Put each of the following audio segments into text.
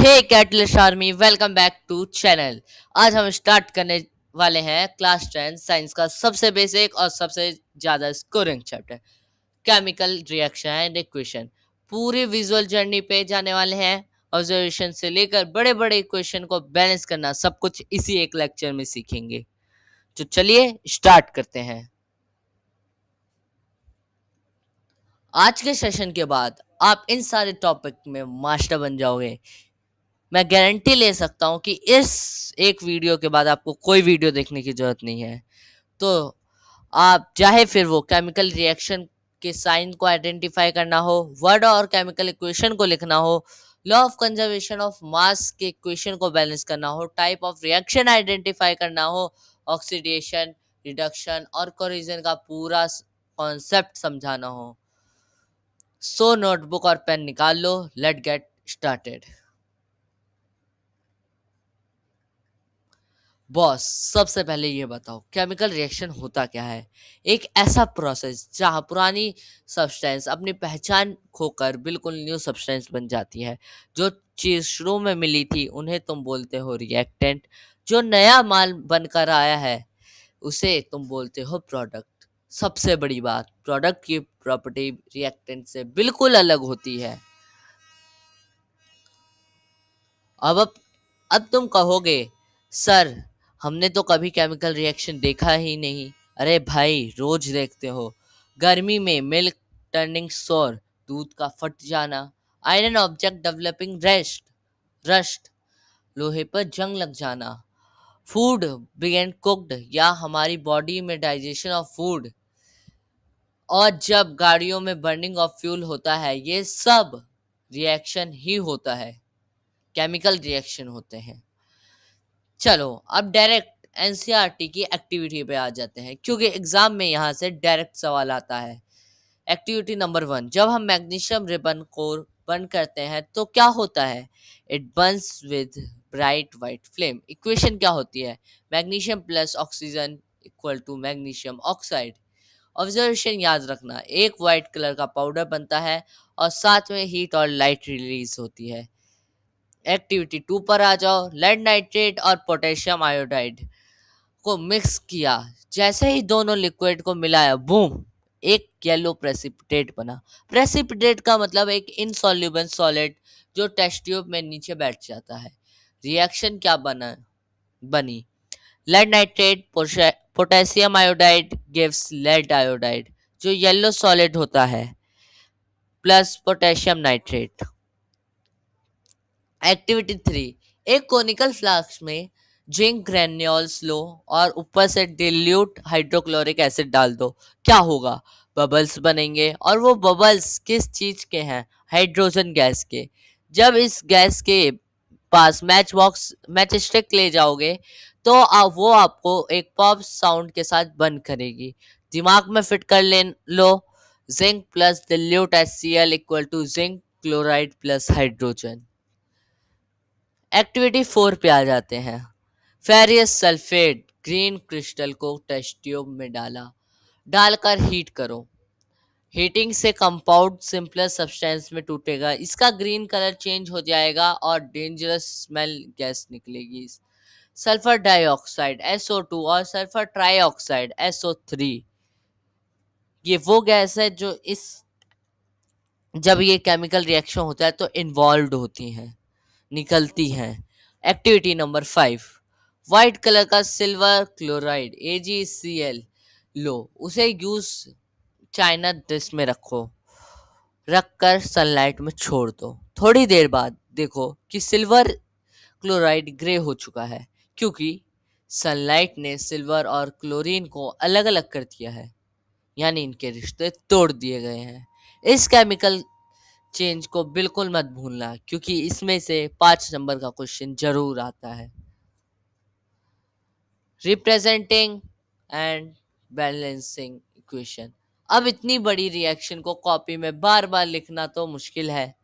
Hey catalyst army, welcome back to channel. आज हम start करने वाले हैं क्लास 10 साइंस का सबसे बेसिक और सबसे ज़्यादा scoring chapter, chemical reaction and equation. पूरी विजुअल जर्नी पे जाने वाले हैं। ऑब्जर्वेशन से लेकर बड़े बड़े इक्वेशन को बैलेंस करना, सब कुछ इसी एक लेक्चर में सीखेंगे। तो चलिए स्टार्ट करते हैं। आज के सेशन के बाद आप इन सारे टॉपिक में मास्टर बन जाओगे। मैं गारंटी ले सकता हूँ कि इस एक वीडियो के बाद आपको कोई वीडियो देखने की जरूरत नहीं है। तो आप चाहे फिर वो केमिकल रिएक्शन के साइन को आइडेंटिफाई करना हो, वर्ड और केमिकल इक्वेशन को लिखना हो, law of conservation of mass के इक्वेशन को बैलेंस करना हो, टाइप ऑफ रिएक्शन आइडेंटिफाई करना हो, ऑक्सीडेशन, रिडक्शन और कोरिजन का पूरा कॉन्सेप्ट समझाना हो, सो नोटबुक और पेन निकाल लो। Let get started. बॉस, सबसे पहले ये बताओ केमिकल रिएक्शन होता क्या है। एक ऐसा प्रोसेस जहाँ पुरानी सब्सटेंस अपनी पहचान खोकर बिल्कुल न्यू सब्सटेंस बन जाती है। जो चीज़ शुरू में मिली थी उन्हें तुम बोलते हो रिएक्टेंट। जो नया माल बनकर आया है उसे तुम बोलते हो प्रोडक्ट। सबसे बड़ी बात, प्रोडक्ट की प्रॉपर्टी रिएक्टेंट से बिल्कुल अलग होती है। अब अब तुम कहोगे, सर हमने तो कभी केमिकल रिएक्शन देखा ही नहीं। अरे भाई, रोज देखते हो। गर्मी में मिल्क टर्निंग सोर, दूध का फट जाना, आयरन ऑब्जेक्ट डेवलपिंग रस्ट, लोहे पर जंग लग जाना, फूड बिगेन कुक्ड या हमारी बॉडी में डाइजेशन ऑफ फूड, और जब गाड़ियों में बर्निंग ऑफ फ्यूल होता है, ये सब रिएक्शन ही होता है, केमिकल रिएक्शन होते हैं। चलो अब डायरेक्ट एनसीईआरटी की एक्टिविटी पे आ जाते हैं, क्योंकि एग्जाम में यहाँ से डायरेक्ट सवाल आता है। एक्टिविटी नंबर 1, जब हम मैग्नीशियम रिबन को बर्न करते हैं तो क्या होता है। It Burns with bright white flame. Equation क्या होती है। Magnesium plus oxygen equal to magnesium oxide. Observation याद रखना, एक वाइट कलर का पाउडर बनता है और साथ में हीट और लाइट रिलीज होती है। एक्टिविटी 2 पर आ जाओ। लेड नाइट्रेट और पोटेशियम आयोडाइड को मिक्स किया। जैसे ही दोनों लिक्विड को मिलाया, बूम, एक येलो प्रेसिपिटेट बना। प्रेसिपिटेट का मतलब एक इनसॉल्युबल सॉलिड जो टेस्ट ट्यूब में नीचे बैठ जाता है। रिएक्शन क्या बनी। Lead nitrate potassium iodide gives lead iodide जो येलो सॉलिड होता है, प्लस पोटेशियम नाइट्रेट। एक्टिविटी 3, एक कोनिकल फ्लास्क में जिंक ग्रेन्यूल्स लो और ऊपर से डिल्यूट हाइड्रोक्लोरिक एसिड डाल दो। क्या होगा। बबल्स बनेंगे, और वो बबल्स किस चीज के हैं। हाइड्रोजन गैस के। जब इस गैस के पास मैच स्टिक ले जाओगे तो वो आपको एक पॉप साउंड के साथ बंद करेगी। दिमाग में फिट कर ले लो। Zinc plus dilute HCl equal to zinc chloride plus hydrogen. Activity 4 पे आ जाते हैं। फेरियस सल्फेट ग्रीन क्रिस्टल को टेस्ट ट्यूब में डालकर हीट करो। हीटिंग से कंपाउंड सिंपलर सब्सटेंस में टूटेगा, इसका ग्रीन कलर चेंज हो जाएगा और डेंजरस स्मेल गैस निकलेगी। सल्फर डाइऑक्साइड SO2 और सल्फर ट्राइऑक्साइड SO3, ये वो गैस है जो इस जब ये केमिकल रिएक्शन होता है तो इन्वॉल्व होती हैं, निकलती हैं। एक्टिविटी नंबर 5, वाइट कलर का सिल्वर क्लोराइड AgCl लो, उसे यूज चाइना डिश में रखकर सनलाइट में छोड़ दो। थोड़ी देर बाद देखो कि सिल्वर क्लोराइड ग्रे हो चुका है, क्योंकि सनलाइट ने सिल्वर और क्लोरीन को अलग अलग कर दिया है, यानी इनके रिश्ते तोड़ दिए गए हैं। इस केमिकल चेंज को बिल्कुल मत भूलना, क्योंकि इसमें से 5 नंबर का क्वेश्चन जरूर आता है। Representing and balancing equation. अब इतनी बड़ी रिएक्शन को कॉपी में बार बार लिखना तो मुश्किल है,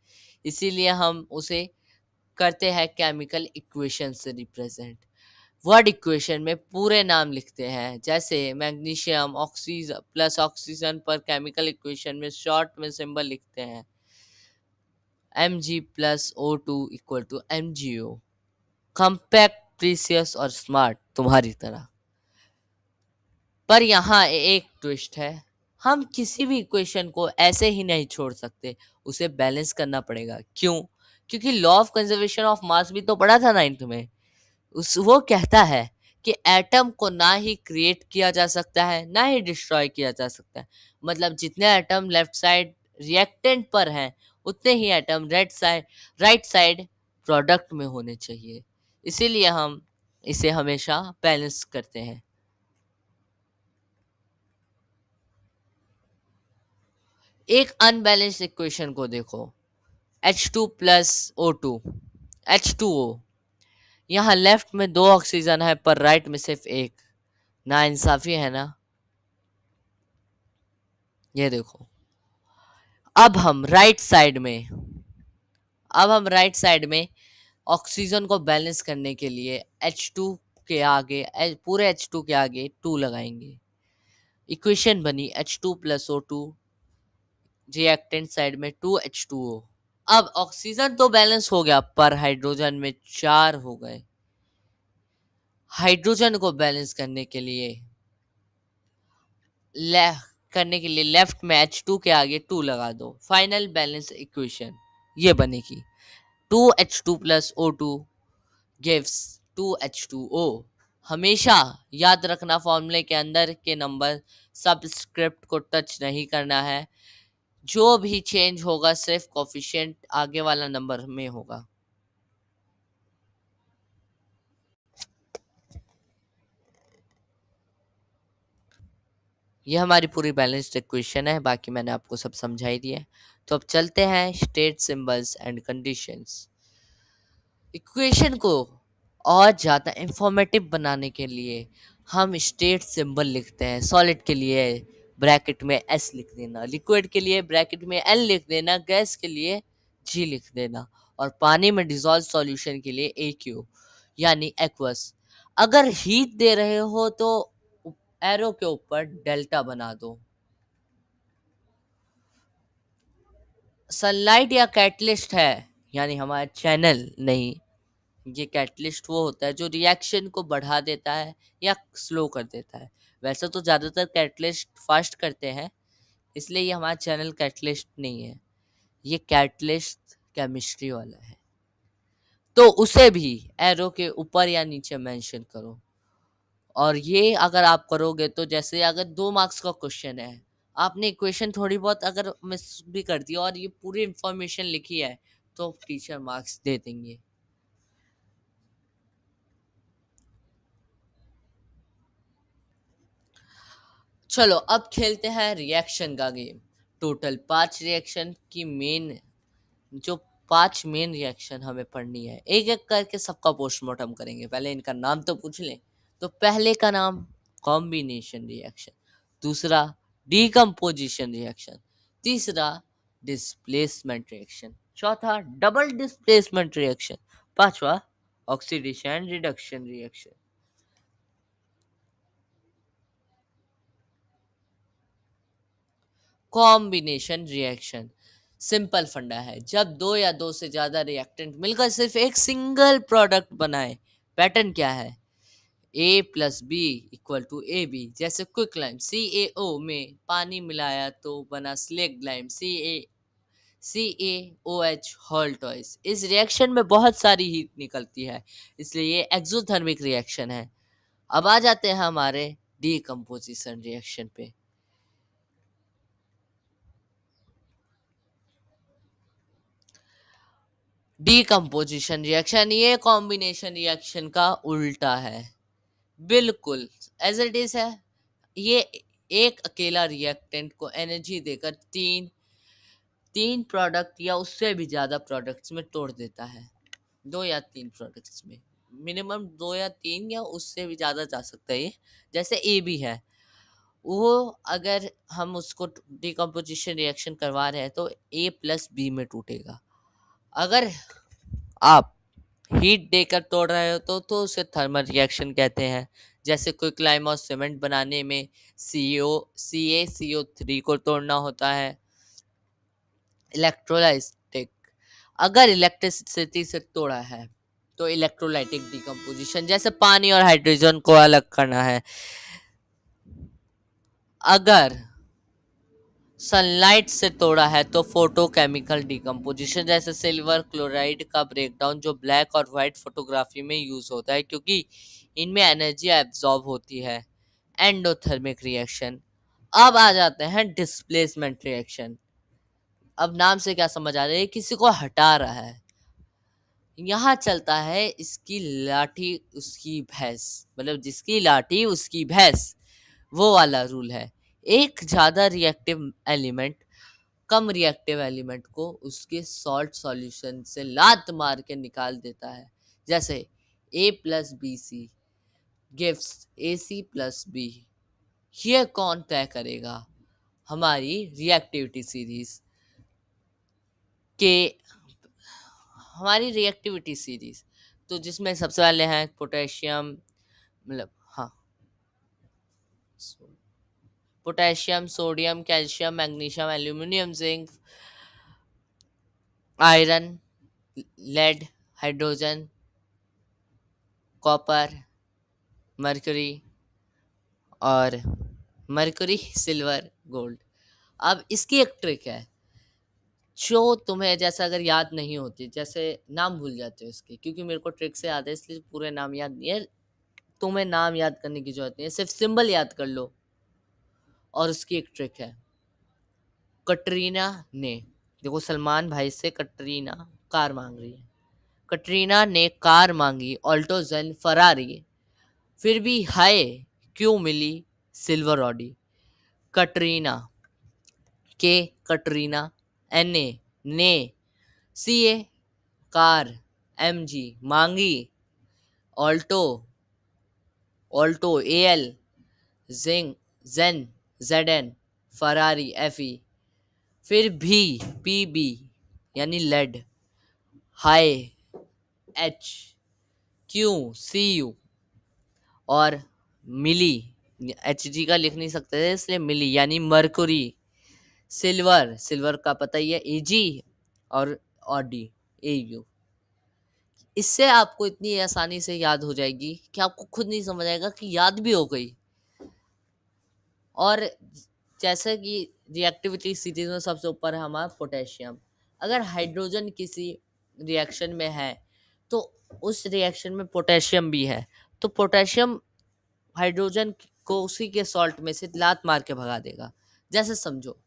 इसीलिए हम उसे करते हैं केमिकल इक्वेशन से रिप्रेजेंट। वर्ड इक्वेशन में पूरे नाम लिखते हैं, जैसे मैग्नीशियम ऑक्सीजन प्लस ऑक्सीजन पर केमिकल इक्वेशन में शॉर्ट में सिंबल लिखते हैं। Mg plus O2 equal to MgO। Compact, precious और स्मार्ट तुम्हारी तरह। पर यहाँ एक ट्विस्ट है, हम किसी भी इक्वेशन को ऐसे ही नहीं छोड़ सकते, उसे बैलेंस करना पड़ेगा। क्यों? क्योंकि law of conservation of mass भी तो पढ़ा था नाइन्थ में। उस वो कहता है कि एटम को ना ही क्रिएट किया जा सकता है ना ही डिस्ट्रॉय किया जा सकता है। मतलब जितने एटम लेफ्ट साइड रिएक्टेंट पर हैं, उतने ही एटम राइट साइड प्रोडक्ट में होने चाहिए। इसीलिए हम इसे हमेशा बैलेंस करते हैं। एक अनबैलेंस्ड इक्वेशन को देखो, H2 प्लस O2, H2O। यहाँ लेफ्ट में दो ऑक्सीजन है पर राइट में सिर्फ एक। ना इंसाफी है ना? ये देखो। अब हम राइट साइड में अब हम राइट साइड में ऑक्सीजन को बैलेंस करने के लिए H2 के आगे, पूरे H2 के आगे 2 लगाएंगे। इक्वेशन बनी H2 plus O2, reactant side में 2H2O। अब ऑक्सीजन तो बैलेंस हो गया पर हाइड्रोजन में 4 हो गए। हाइड्रोजन को बैलेंस ले, करने के लिए लेफ्ट में H2 के आगे 2 लगा दो। फाइनल बैलेंस इक्वेशन ये बनेगी 2H2 plus O2 gives 2H2O। हमेशा याद रखना, फॉर्मूले के अंदर के नंबर सबस्क्रिप्ट को टच नहीं करना है। जो भी चेंज होगा सिर्फ कोफिशिएंट आगे वाला नंबर में होगा। ये हमारी पूरी बैलेंस्ड इक्वेशन है, बाकी मैंने आपको सब समझा ही दिया है। तो अब चलते हैं state symbols and conditions. Equation को और ज़्यादा इंफॉर्मेटिव बनाने के लिए हम स्टेट सिंबल लिखते हैं। सॉलिड के लिए ब्रैकेट में S लिख देना, लिक्विड के लिए ब्रैकेट में L लिख देना, गैस के लिए G लिख देना, और पानी में डिजॉल्व सॉल्यूशन के लिए AQ यानी एक्वस। अगर हीट दे रहे हो तो एरो के ऊपर डेल्टा बना दो। सनलाइट या कैटलिस्ट है, यानी हमारा चैनल नहीं। ये कैटलिस्ट वो होता है जो रिएक्शन को बढ़ा देता है या स्लो कर देता है। वैसे तो ज़्यादातर कैटलिस्ट फास्ट करते हैं, इसलिए ये हमारा चैनल कैटलिस्ट नहीं है। ये कैटलिस्ट केमिस्ट्री वाला है, तो उसे भी एरो के ऊपर या नीचे मेंशन करो। और ये अगर आप करोगे तो जैसे अगर 2 मार्क्स का क्वेश्चन है, आपने इक्वेशन थोड़ी बहुत अगर मिस भी कर दी और ये पूरी इंफॉर्मेशन लिखी है, तो टीचर मार्क्स दे देंगे। चलो अब खेलते हैं रिएक्शन का गेम। टोटल 5 रिएक्शन की मेन जो 5 मेन रिएक्शन हमें पढ़नी है, एक एक करके सबका पोस्टमार्टम करेंगे। पहले इनका नाम तो पूछ लें। तो पहले का नाम कॉम्बिनेशन रिएक्शन, दूसरा डीकम्पोजिशन रिएक्शन, तीसरा डिस्प्लेसमेंट रिएक्शन, चौथा डबल डिस्प्लेसमेंट रिएक्शन, पांचवा oxidation reduction reaction. Combination reaction simple फंडा है, जब दो या दो से ज्यादा रिएक्टेंट मिलकर सिर्फ एक सिंगल प्रोडक्ट बनाए। पैटर्न क्या है? A plus B equal to A B. जैसे क्विक लाइम CaO में पानी मिलाया तो बना स्लेक्ड लाइम CaOH हॉल्टॉइस। इस रिएक्शन में बहुत सारी हीट निकलती है, इसलिए ये एक्सोथर्मिक रिएक्शन है। अब आ जाते हैं हमारे डीकम्पोजिशन रिएक्शन पे। डीकम्पोजिशन रिएक्शन ये कॉम्बिनेशन रिएक्शन का उल्टा है, बिल्कुल एज इट इज है। ये एक अकेला रिएक्टेंट को एनर्जी देकर तीन तीन प्रोडक्ट या उससे भी ज्यादा प्रोडक्ट्स में तोड़ देता है। 2 या 3 प्रोडक्ट्स में, मिनिमम 2 या 3 या उससे भी ज्यादा जा सकता है ये। जैसे ए बी है, वो अगर हम उसको डिकम्पोजिशन रिएक्शन करवा रहे हैं तो A प्लस बी में टूटेगा। अगर आप हीट देकर तोड़ रहे हो तो उसे थर्मल रिएक्शन कहते हैं। जैसे क्विकलाइम और सीमेंट बनाने में CaCO3 को तोड़ना होता है। इलेक्ट्रोलाइटिक अगर इलेक्ट्रिसिटी से तोड़ा है तो इलेक्ट्रोलाइटिक डिकम्पोजिशन, जैसे पानी और हाइड्रोजन को अलग करना है। अगर सनलाइट से तोड़ा है तो फोटोकेमिकल डिकम्पोजिशन, जैसे सिल्वर क्लोराइड का ब्रेकडाउन जो ब्लैक और वाइट फोटोग्राफी में यूज होता है, क्योंकि इनमें एनर्जी एब्जॉर्ब होती है। Endothermic reaction. अब आ जाते हैं डिस्प्लेसमेंट रिएक्शन। अब नाम से क्या समझ आ रहा है, किसी को हटा रहा है। यहाँ चलता है इसकी लाठी उसकी भैंस, मतलब जिसकी लाठी उसकी भैंस, वो वाला रूल है। एक ज्यादा रिएक्टिव एलिमेंट कम रिएक्टिव एलिमेंट को उसके सॉल्ट सॉल्यूशन से लात मार के निकाल देता है। जैसे A+BC गिव्स AC+B। ये कौन तय करेगा? हमारी रिएक्टिविटी सीरीज के हमारी रिएक्टिविटी सीरीज, तो जिसमें सबसे पहले हैं पोटेशियम, मतलब हाँ, potassium, sodium, calcium, magnesium, aluminium, zinc, iron, lead, hydrogen, copper, mercury और मरकरी, सिल्वर, गोल्ड। अब इसकी एक ट्रिक है जो तुम्हें, जैसे अगर याद नहीं होती, जैसे नाम भूल जाते हो इसके, क्योंकि मेरे को ट्रिक से याद है इसलिए पूरे नाम याद नहीं है। तुम्हें नाम याद करने की जरूरत नहीं है, सिर्फ सिंबल याद कर लो। और उसकी एक ट्रिक है, कटरीना ने, देखो सलमान भाई से कटरीना कार मांग रही है। कटरीना ने कार मांगी ऑल्टो जेन फरारी, फिर भी हाय क्यों मिली सिल्वर ऑडी। कटरीना के, कटरीना, एन ए ने, सी ए कार, एम जी मांगी, Alto, Alto A L, zing Zen Z N, Ferrari F E, फिर भी पी बी यानी lead, high H Q C U, और मिली, एच जी का लिख नहीं सकते थे इसलिए मिली यानी मरकुरी, सिल्वर, सिल्वर का पता ही है ए जी, और ऑडी ए यू। इससे आपको इतनी आसानी से याद हो जाएगी कि आपको खुद नहीं समझ आएगा कि याद भी हो गई। और जैसे कि रिएक्टिविटी सीरीज में सबसे ऊपर है हमारा पोटेशियम। अगर हाइड्रोजन किसी रिएक्शन में है तो उस रिएक्शन में पोटेशियम भी है, तो पोटेशियम हाइड्रोजन को उसी के सॉल्ट में से लात मार के भगा देगा। जैसे समझो,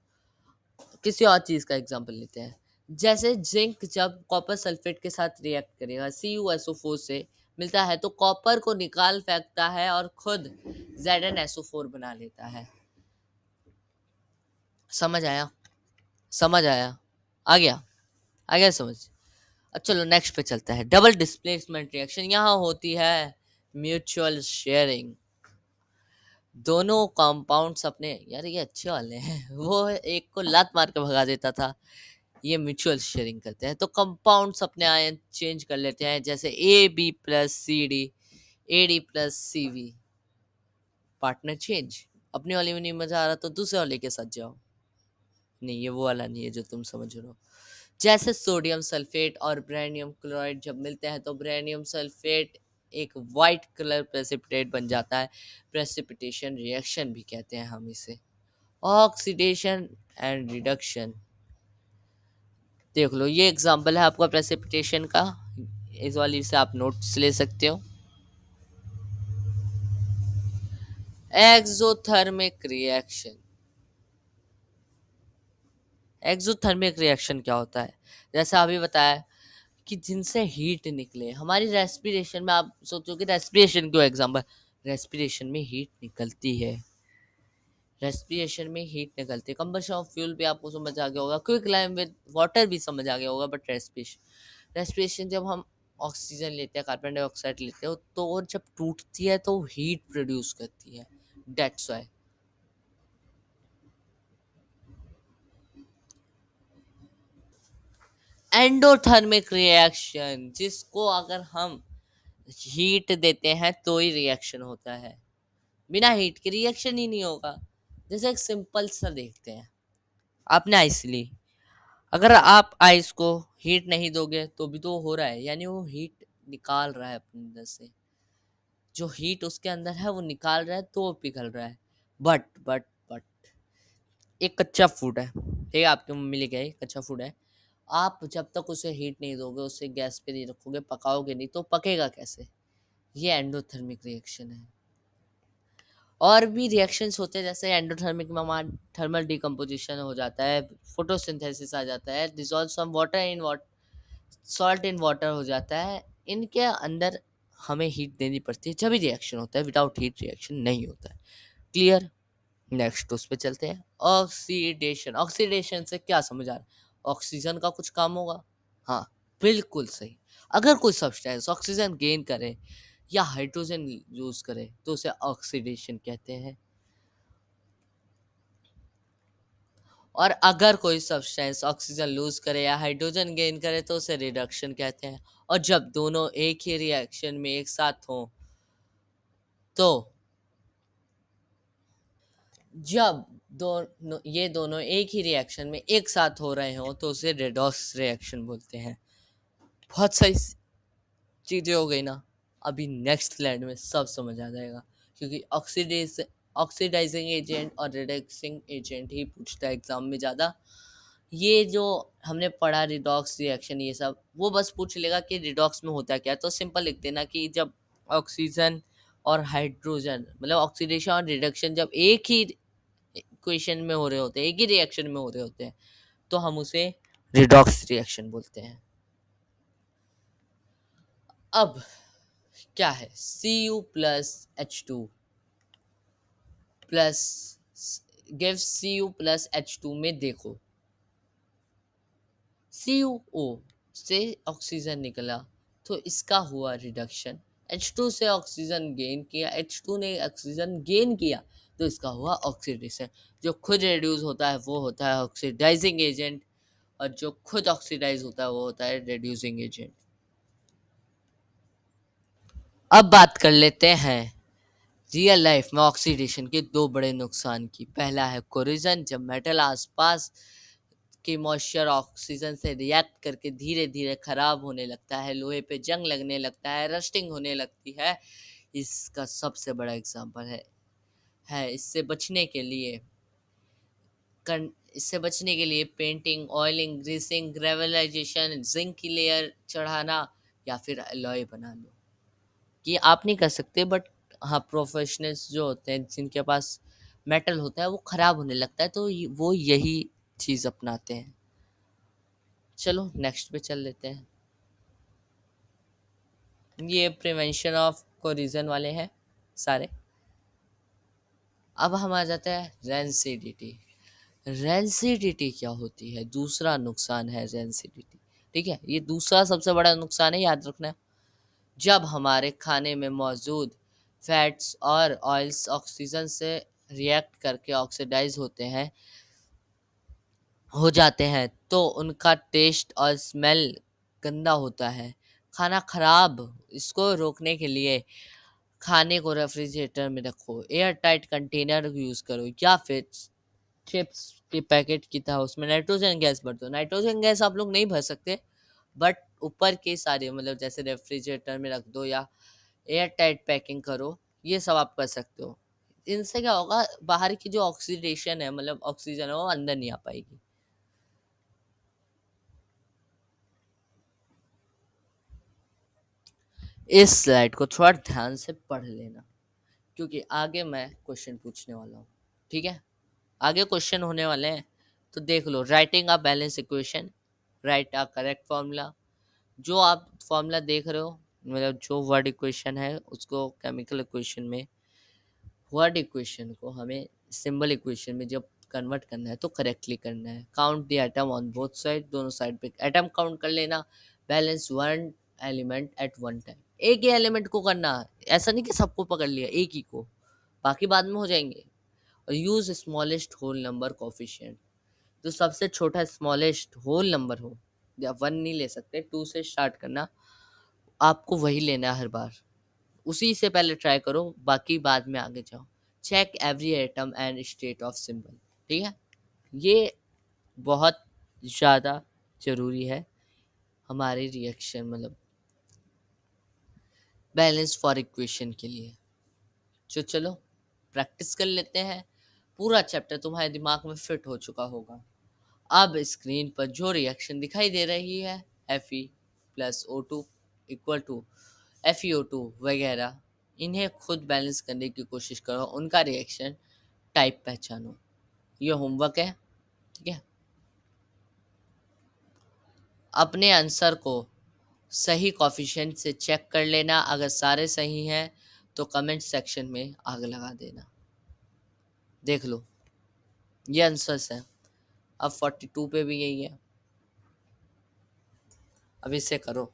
किसी और चीज का एग्जांपल लेते हैं। जैसे जिंक जब कॉपर सल्फेट के साथ रिएक्ट करेगा CuSO4 से मिलता है, तो कॉपर को निकाल फेंकता है और खुद ZnSO4 बना लेता है। समझ आया? समझ आया? आ गया? आ गया समझ? अब चलो नेक्स्ट पे चलते हैं। Double displacement reaction. यहाँ होती है म्यूचुअल शेयरिंग। दोनों कंपाउंड्स अपने, यार ये अच्छे वाले हैं वो एक को लात मार के भगा देता था, ये म्यूचुअल शेयरिंग करते हैं। तो कंपाउंड्स अपने आयन चेंज कर लेते हैं, जैसे AB+CD, AD+CV। Partner change. अपने वाले में नहीं मजा आ रहा तो दूसरे वाले के साथ जाओ। नहीं, ये वो वाला नहीं है जो तुम समझ रहे हो। जैसे सोडियम सल्फेट और ब्रेनियम क्लोराइड जब मिलते हैं तो ब्रेनियम सल्फेट एक वाइट कलर प्रेसिपिटेट बन जाता है। प्रेसिपिटेशन रिएक्शन भी कहते हैं हम इसे। Oxidation and reduction. देख लो, ये एग्जांपल है आपका प्रेसिपिटेशन का, इस वाली से आप नोट्स ले सकते हो। Exothermic reaction. एक्सोथर्मिक रिएक्शन क्या होता है? जैसा अभी बताया कि जिनसे हीट निकले, हमारी रेस्पिरेशन में, आप सोचो कि रेस्पिरेशन क्यों एग्जांपल, रेस्पिरेशन में हीट निकलती है। रेस्पिरेशन में हीट निकलती है। कंबशन ऑफ फ्यूल भी आपको समझ आ गया होगा। क्विक लाइम विद वाटर भी समझ आ गया होगा। बट रेस्पिरेशन, रेस्पिरेशन जब हम ऑक्सीजन लेते हैं, कार्बन डाइऑक्साइड लेते हैं, तो वो जब टूटती है तो हीट प्रोड्यूस करती है। That's why. एंडोथर्मिक रिएक्शन, जिसको अगर हम हीट देते हैं तो ही रिएक्शन होता है, बिना हीट के रिएक्शन ही नहीं होगा। जैसे एक सिंपल सा देखते हैं, आपने आइस ली, अगर आप आइस को हीट नहीं दोगे तो भी तो हो रहा है, यानी वो हीट निकाल रहा है अपने अंदर से, जो हीट उसके अंदर है वो निकाल रहा है तो वो पिघल रहा है। बट एक कच्चा फूड है, ठीक है, आपकी मम्मी लेके आई कच्चा फूड है, आप जब तक उसे हीट नहीं दोगे, उसे गैस पे नहीं रखोगे, पकाओगे नहीं, तो पकेगा कैसे? ये एंडोथर्मिक रिएक्शन है। और भी रिएक्शंस होते हैं, जैसे एंडोथर्मिक में हमारा थर्मल डिकम्पोजिशन हो जाता है, फोटोसिंथेसिस आ जाता है, dissolve some water in salt in water हो जाता है। इनके अंदर हमें हीट देनी पड़ती है, जब भी रिएक्शन होता है, विदाउट हीट रिएक्शन नहीं होता है। क्लियर? नेक्स्ट उस पे चलते हैं, ऑक्सीडेशन। ऑक्सीडेशन से क्या समझ आ रहा है? ऑक्सीजन का कुछ काम होगा। हाँ, बिल्कुल सही। अगर कोई सब्सटेंस ऑक्सीजन गेन करे या हाइड्रोजन यूज करे तो उसे ऑक्सीडेशन कहते हैं। और अगर कोई सब्सटेंस ऑक्सीजन लूज करे या हाइड्रोजन गेन करे तो उसे रिडक्शन कहते हैं। और जब दोनों एक ही रिएक्शन में एक साथ हों तो जब ये दोनों एक ही रिएक्शन में एक साथ हो रहे हों तो उसे रेडॉक्स रिएक्शन बोलते हैं। बहुत सही चीजें हो गई ना। अभी नेक्स्ट स्लाइड में सब समझ आ जाएगा, क्योंकि ऑक्सीडाइजिंग एजेंट और रिडक्सिंग एजेंट ही पूछता है एग्जाम में ज़्यादा। ये जो हमने पढ़ा रिडॉक्स रिएक्शन ये सब, वो बस पूछ लेगा कि रिडॉक्स में होता क्या है, तो सिंपल लिख देना कि जब ऑक्सीजन और हाइड्रोजन, मतलब ऑक्सीडेशन और रिडक्शन जब एक ही इक्वेशन में हो रहे होते हैं, एक ही रिएक्शन में हो रहे होते हैं, तो हम उसे रिडॉक्स रिएक्शन बोलते हैं। अब क्या है, Cu plus H2 plus give Cu plus H2 में देखो, CuO से ऑक्सीजन निकला तो इसका हुआ रिडक्शन, H2 से ऑक्सीजन गेन किया, H2 ने ऑक्सीजन गेन किया तो इसका हुआ ऑक्सीडेशन। जो खुद रिड्यूस होता है वो होता है ऑक्सीडाइजिंग एजेंट, और जो खुद ऑक्सीडाइज होता है वो होता है रिड्यूसिंग एजेंट। अब बात कर लेते हैं रियल लाइफ में ऑक्सीडेशन के दो बड़े नुकसान की। पहला है कोरिजन, जब मेटल आसपास के मॉइस्चर ऑक्सीजन से रिएक्ट करके धीरे धीरे खराब होने लगता है, लोहे पे जंग लगने लगता है, रस्टिंग होने लगती है। इसका सबसे बड़ा एग्जांपल है इससे बचने के लिए पेंटिंग, ऑयलिंग, ग्रीसिंग, ग्रेवलाइजेशन, जिंक की लेयर चढ़ाना या फिर अलॉय बना लो। ये आप नहीं कर सकते, बट हाँ, प्रोफेशनल्स जो होते हैं जिनके पास मेटल होता है वो ख़राब होने लगता है तो वो यही चीज़ अपनाते हैं। चलो नेक्स्ट पे चल लेते हैं। ये प्रिवेंशन ऑफ कोरिजन वाले हैं सारे। अब हम आ जाते हैं रेंसिडिटी। रेंसिडिटी क्या होती है? दूसरा नुकसान है रेंसिडिटी। ठीक है, ये दूसरा सबसे बड़ा नुकसान है, याद रखना है। जब हमारे खाने में मौजूद फैट्स और ऑयल्स ऑक्सीजन से रिएक्ट करके ऑक्सीडाइज हो जाते हैं तो उनका टेस्ट और स्मेल गंदा होता है, खाना खराब। इसको रोकने के लिए खाने को रेफ्रिजरेटर में रखो, एयर टाइट कंटेनर यूज़ करो, या फिर चिप्स के पैकेट की तरह उसमें नाइट्रोजन गैस भर दो। नाइट्रोजन गैस आप लोग नहीं भर सकते, बट ऊपर के सारे, मतलब जैसे रेफ्रिजरेटर में रख दो या एयर टाइट पैकिंग करो, ये सब आप कर सकते हो। इनसे क्या होगा, बाहर की जो ऑक्सीडेशन है, मतलब ऑक्सीजन है, वो अंदर नहीं आ पाएगी। इस स्लाइड को थोड़ा ध्यान से पढ़ लेना, क्योंकि आगे मैं क्वेश्चन पूछने वाला हूँ। ठीक है, आगे क्वेश्चन होने वाले हैं, तो देख लो। Writing a balance equation, write a correct formula. जो आप फॉर्मूला देख रहे हो, मतलब जो वर्ड इक्वेशन है उसको केमिकल इक्वेशन में, वर्ड इक्वेशन को हमें सिंबल इक्वेशन में जब कन्वर्ट करना है तो करेक्टली करना है। Count the atom on both side, दोनों साइड पे एटम काउंट कर लेना। Balance one element at one time, एक ही एलिमेंट को करना, ऐसा नहीं कि सबको पकड़ लिया, एक ही को, बाकी बाद में हो जाएंगे। और use smallest whole number coefficient, जो सबसे छोटा स्मॉलेस्ट होल नंबर हो, या वन नहीं ले सकते, टू से स्टार्ट करना, आपको वही लेना है हर बार। उसी से पहले ट्राई करो, बाकी बाद में आगे जाओ। Check every atom and state of symbol. ठीक है, ये बहुत ज़्यादा ज़रूरी है हमारे रिएक्शन मतलब बैलेंस फॉर इक्वेशन के लिए। तो चलो प्रैक्टिस कर लेते हैं। पूरा चैप्टर तुम्हारे दिमाग में फिट हो चुका होगा। अब स्क्रीन पर जो रिएक्शन दिखाई दे रही है, Fe+O2 इक्वल टू FeO2 वगैरह, इन्हें खुद बैलेंस करने की कोशिश करो, उनका रिएक्शन टाइप पहचानो। ये होमवर्क है, ठीक है। अपने आंसर को सही कॉफिशिएंट से चेक कर लेना, अगर सारे सही हैं तो कमेंट सेक्शन में आग लगा देना। देख लो ये आंसर्स हैं। अब 42 पे भी यही है। अब इसे करो,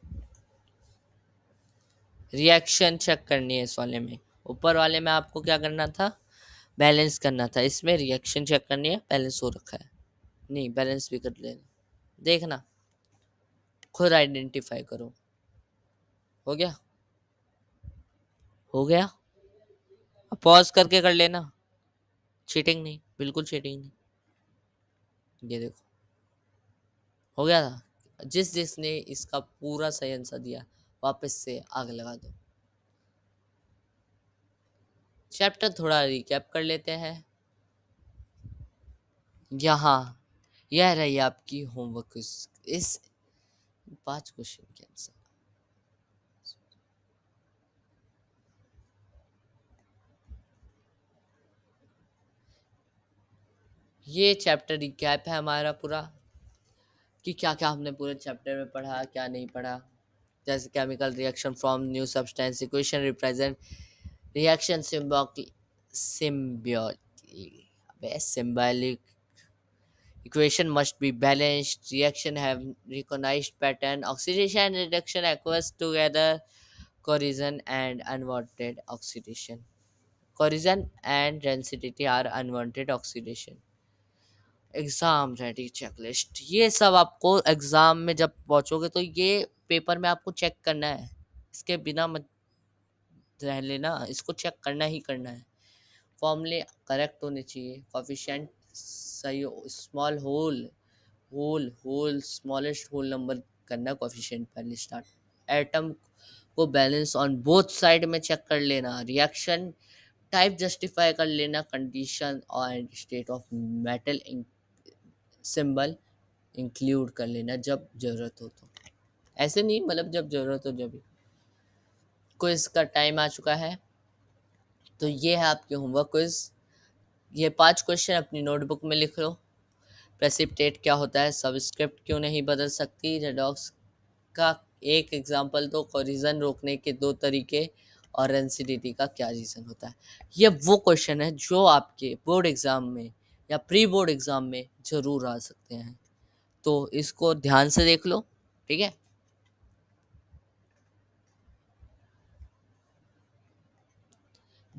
रिएक्शन चेक करनी है। इस वाले में, ऊपर वाले में आपको क्या करना था, बैलेंस करना था। इसमें रिएक्शन चेक करनी है, बैलेंस हो रखा है नहीं, बैलेंस भी कर लेना। देखना, खुद आइडेंटिफाई करो। हो गया, हो गया। अब पॉज करके कर लेना, चीटिंग नहीं, बिल्कुल चीटिंग नहीं। ये देखो हो गया था। जिस जिसने इसका पूरा सही आंसर दिया, वापस से आग लगा दो। चैप्टर थोड़ा रिकैप कर लेते हैं। यहाँ यह रही आपकी होमवर्क। इस 5 क्वेश्चन के आंसर। ये चैप्टर रिकैप है हमारा पूरा, कि क्या क्या हमने पूरे चैप्टर में पढ़ा, क्या नहीं पढ़ा। जैसे chemical reaction from new substance, equation represent reaction symbolic equation must be balanced, reaction have recognized pattern, oxidation and reduction occurs together, corrosion and unwanted oxidation, corrosion and density are unwanted oxidation, exam ready checklist. ये सब आपको exam में जब पहुंचोगे तो ये paper में आपको check करना है, इसके बिना मत रह लेना, इसको चेक करना ही करना है। फॉर्मूले करेक्ट होने चाहिए, कोफिशिएंट सही, small whole whole whole smallest whole number करना कोफिशिएंट पहले स्टार्ट। एटम को बैलेंस ऑन बोथ साइड में चेक कर लेना, रिएक्शन टाइप जस्टिफाई कर लेना, कंडीशन और state of metal symbol include कर लेना जब जरूरत हो तो। ऐसे नहीं, मतलब जब जरूरत हो जब। क्विज का टाइम आ चुका है, तो ये है आपके होमवर्क क्विज। ये 5 क्वेश्चन अपनी नोटबुक में लिख लो। प्रेसिपिटेट क्या होता है, सबस्क्रिप्ट क्यों नहीं बदल सकती, रेडॉक्स का एक एग्जाम्पल दो, कोरिजन रोकने के 2 तरीके, और एनसीडीटी का क्या रीज़न होता है। ये वो क्वेश्चन है जो आपके बोर्ड एग्ज़ाम में या प्री बोर्ड एग्ज़ाम में ज़रूर आ सकते हैं, तो इसको ध्यान से देख लो, ठीक है।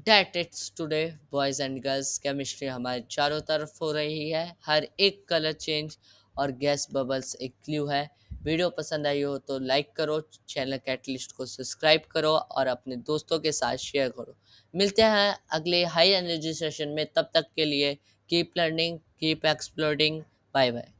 That it's today boys and girls, chemistry हमारे चारों तरफ हो रही है, हर एक कलर चेंज और गैस बबल्स एक क्लू है। वीडियो पसंद आई हो तो लाइक करो, चैनल कैटलिस्ट को सब्सक्राइब करो और अपने दोस्तों के साथ शेयर करो। मिलते हैं अगले हाई एनर्जी सेशन में, तब तक के लिए keep learning, keep exploring. Bye bye.